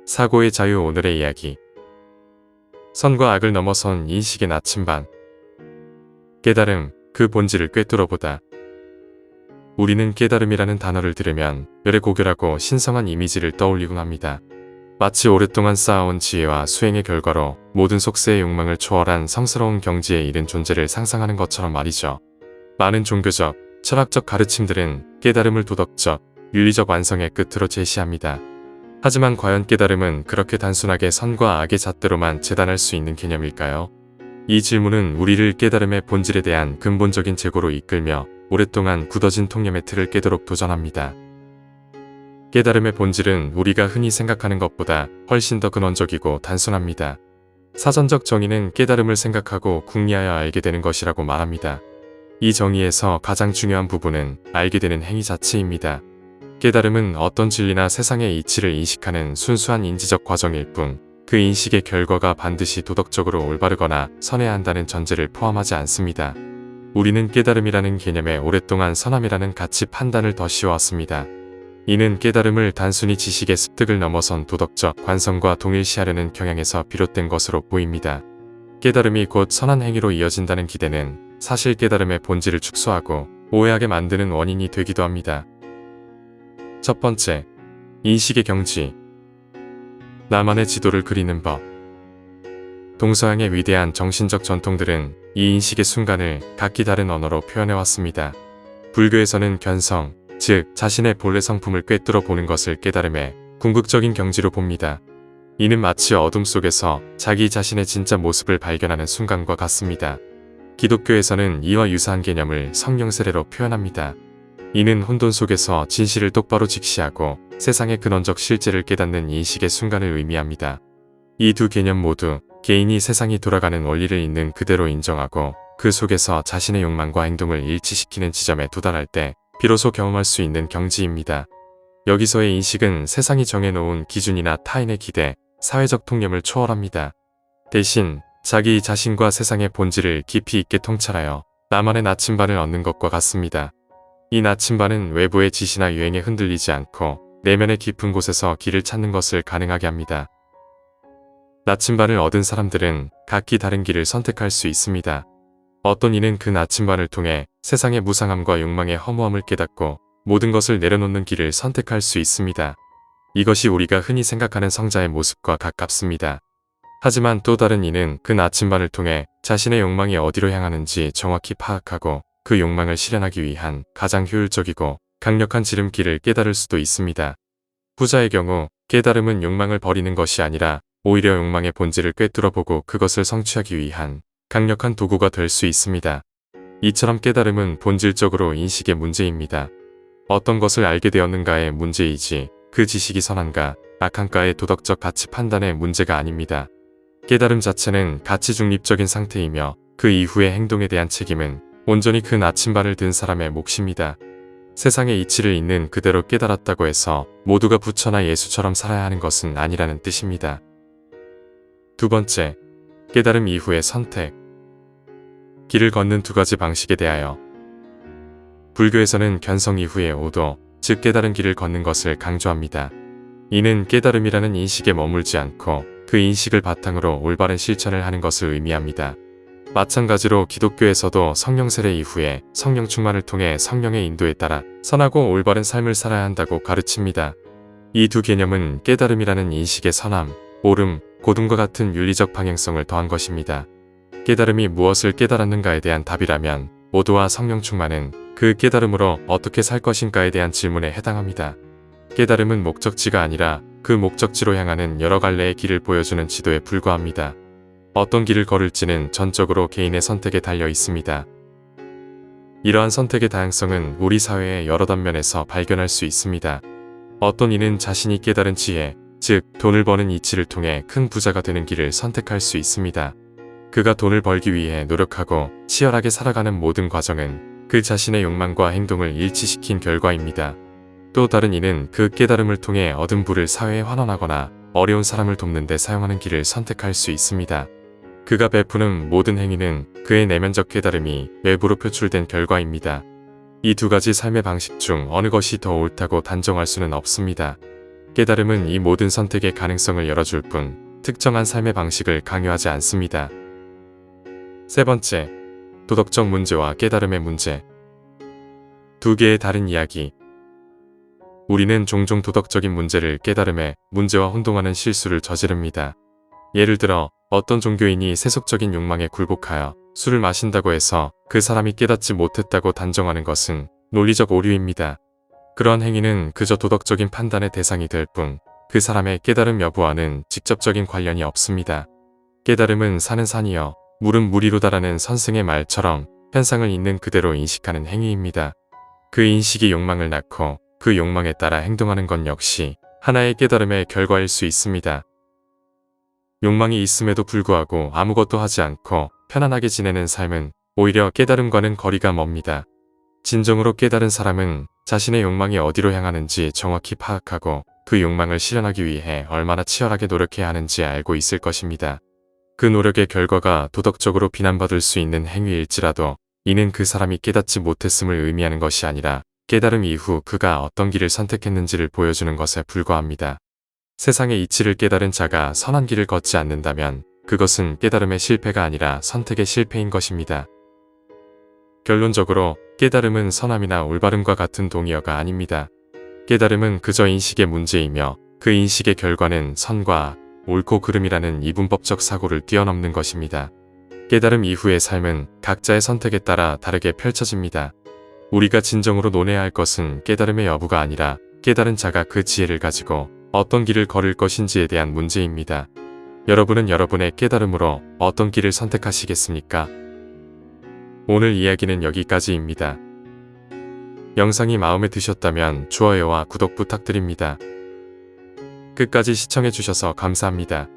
사고의 자유. 오늘의 이야기. 선과 악을 넘어선 인식의 나침반. 깨달음, 그 본질을 꿰뚫어보다. 우리는 깨달음이라는 단어를 들으면 열의 고결하고 신성한 이미지를 떠올리곤 합니다. 마치 오랫동안 쌓아온 지혜와 수행의 결과로 모든 속세의 욕망을 초월한 성스러운 경지에 이른 존재를 상상하는 것처럼 말이죠. 많은 종교적, 철학적 가르침들은 깨달음을 도덕적, 윤리적 완성의 끝으로 제시합니다. 하지만 과연 깨달음은 그렇게 단순하게 선과 악의 잣대로만 재단할 수 있는 개념일까요? 이 질문은 우리를 깨달음의 본질에 대한 근본적인 재고로 이끌며 오랫동안 굳어진 통념의 틀을 깨도록 도전합니다. 깨달음의 본질은 우리가 흔히 생각하는 것보다 훨씬 더 근원적이고 단순합니다. 사전적 정의는 깨달음을 생각하고 궁리하여 알게 되는 것이라고 말합니다. 이 정의에서 가장 중요한 부분은 알게 되는 행위 자체입니다. 깨달음은 어떤 진리나 세상의 이치를 인식하는 순수한 인지적 과정일 뿐, 그 인식의 결과가 반드시 도덕적으로 올바르거나 선해야 한다는 전제를 포함하지 않습니다. 우리는 깨달음이라는 개념에 오랫동안 선함이라는 가치 판단을 더 씌워왔습니다. 이는 깨달음을 단순히 지식의 습득을 넘어선 도덕적 관성과 동일시하려는 경향에서 비롯된 것으로 보입니다. 깨달음이 곧 선한 행위로 이어진다는 기대는 사실 깨달음의 본질을 축소하고 오해하게 만드는 원인이 되기도 합니다. 첫 번째, 인식의 경지. 나만의 지도를 그리는 법. 동서양의 위대한 정신적 전통들은 이 인식의 순간을 각기 다른 언어로 표현해왔습니다. 불교에서는 견성, 즉 자신의 본래 성품을 꿰뚫어 보는 것을 깨달음의 궁극적인 경지로 봅니다. 이는 마치 어둠 속에서 자기 자신의 진짜 모습을 발견하는 순간과 같습니다. 기독교에서는 이와 유사한 개념을 성령 세례로 표현합니다. 이는 혼돈 속에서 진실을 똑바로 직시하고 세상의 근원적 실제를 깨닫는 인식의 순간을 의미합니다. 이 두 개념 모두 개인이 세상이 돌아가는 원리를 있는 그대로 인정하고 그 속에서 자신의 욕망과 행동을 일치시키는 지점에 도달할 때 비로소 경험할 수 있는 경지입니다. 여기서의 인식은 세상이 정해놓은 기준이나 타인의 기대, 사회적 통념을 초월합니다. 대신 자기 자신과 세상의 본질을 깊이 있게 통찰하여 나만의 나침반을 얻는 것과 같습니다. 이 나침반은 외부의 지시나 유행에 흔들리지 않고 내면의 깊은 곳에서 길을 찾는 것을 가능하게 합니다. 나침반을 얻은 사람들은 각기 다른 길을 선택할 수 있습니다. 어떤 이는 그 나침반을 통해 세상의 무상함과 욕망의 허무함을 깨닫고 모든 것을 내려놓는 길을 선택할 수 있습니다. 이것이 우리가 흔히 생각하는 성자의 모습과 가깝습니다. 하지만 또 다른 이는 그 나침반을 통해 자신의 욕망이 어디로 향하는지 정확히 파악하고 그 욕망을 실현하기 위한 가장 효율적이고 강력한 지름길을 깨달을 수도 있습니다. 후자의 경우 깨달음은 욕망을 버리는 것이 아니라 오히려 욕망의 본질을 꿰뚫어보고 그것을 성취하기 위한 강력한 도구가 될 수 있습니다. 이처럼 깨달음은 본질적으로 인식의 문제입니다. 어떤 것을 알게 되었는가의 문제이지 그 지식이 선한가 악한가의 도덕적 가치 판단의 문제가 아닙니다. 깨달음 자체는 가치 중립적인 상태이며 그 이후의 행동에 대한 책임은 온전히 그 나침반을 든 사람의 몫입니다. 세상의 이치를 있는 그대로 깨달았다고 해서 모두가 부처나 예수처럼 살아야 하는 것은 아니라는 뜻입니다. 두 번째, 깨달음 이후의 선택. 길을 걷는 두 가지 방식에 대하여. 불교에서는 견성 이후의 오도, 즉 깨달은 길을 걷는 것을 강조합니다. 이는 깨달음이라는 인식에 머물지 않고 그 인식을 바탕으로 올바른 실천을 하는 것을 의미합니다. 마찬가지로 기독교에서도 성령 세례 이후에 성령 충만을 통해 성령의 인도에 따라 선하고 올바른 삶을 살아야 한다고 가르칩니다. 이 두 개념은 깨달음이라는 인식의 선함, 옳음, 고둠과 같은 윤리적 방향성을 더한 것입니다. 깨달음이 무엇을 깨달았는가에 대한 답이라면 오도와 성령 충만은 그 깨달음으로 어떻게 살 것인가에 대한 질문에 해당합니다. 깨달음은 목적지가 아니라 그 목적지로 향하는 여러 갈래의 길을 보여주는 지도에 불과합니다. 어떤 길을 걸을지는 전적으로 개인의 선택에 달려 있습니다. 이러한 선택의 다양성은 우리 사회의 여러 단면에서 발견할 수 있습니다. 어떤 이는 자신이 깨달은 지혜, 즉 돈을 버는 이치를 통해 큰 부자가 되는 길을 선택할 수 있습니다. 그가 돈을 벌기 위해 노력하고 치열하게 살아가는 모든 과정은 그 자신의 욕망과 행동을 일치시킨 결과입니다. 또 다른 이는 그 깨달음을 통해 얻은 부를 사회에 환원하거나 어려운 사람을 돕는 데 사용하는 길을 선택할 수 있습니다. 그가 베푸는 모든 행위는 그의 내면적 깨달음이 외부로 표출된 결과입니다. 이 두 가지 삶의 방식 중 어느 것이 더 옳다고 단정할 수는 없습니다. 깨달음은 이 모든 선택의 가능성을 열어줄 뿐 특정한 삶의 방식을 강요하지 않습니다. 세 번째, 도덕적 문제와 깨달음의 문제. 두 개의 다른 이야기. 우리는 종종 도덕적인 문제를 깨달음의 문제와 혼동하는 실수를 저지릅니다. 예를 들어 어떤 종교인이 세속적인 욕망에 굴복하여 술을 마신다고 해서 그 사람이 깨닫지 못했다고 단정하는 것은 논리적 오류입니다. 그러한 행위는 그저 도덕적인 판단의 대상이 될 뿐 그 사람의 깨달음 여부와는 직접적인 관련이 없습니다. 깨달음은 산은 산이여 물은 물이로다라는 선생의 말처럼 현상을 있는 그대로 인식하는 행위입니다. 그 인식이 욕망을 낳고 그 욕망에 따라 행동하는 것 역시 하나의 깨달음의 결과일 수 있습니다. 욕망이 있음에도 불구하고 아무것도 하지 않고 편안하게 지내는 삶은 오히려 깨달음과는 거리가 멉니다. 진정으로 깨달은 사람은 자신의 욕망이 어디로 향하는지 정확히 파악하고 그 욕망을 실현하기 위해 얼마나 치열하게 노력해야 하는지 알고 있을 것입니다. 그 노력의 결과가 도덕적으로 비난받을 수 있는 행위일지라도 이는 그 사람이 깨닫지 못했음을 의미하는 것이 아니라 깨달음 이후 그가 어떤 길을 선택했는지를 보여주는 것에 불과합니다. 세상의 이치를 깨달은 자가 선한 길을 걷지 않는다면 그것은 깨달음의 실패가 아니라 선택의 실패인 것입니다. 결론적으로 깨달음은 선함이나 올바름과 같은 동의어가 아닙니다. 깨달음은 그저 인식의 문제이며 그 인식의 결과는 선과 옳고 그름이라는 이분법적 사고를 뛰어넘는 것입니다. 깨달음 이후의 삶은 각자의 선택에 따라 다르게 펼쳐집니다. 우리가 진정으로 논해야 할 것은 깨달음의 여부가 아니라 깨달은 자가 그 지혜를 가지고 어떤 길을 걸을 것인지에 대한 문제입니다. 여러분은 여러분의 깨달음으로 어떤 길을 선택하시겠습니까? 오늘 이야기는 여기까지입니다. 영상이 마음에 드셨다면 좋아요와 구독 부탁드립니다. 끝까지 시청해주셔서 감사합니다.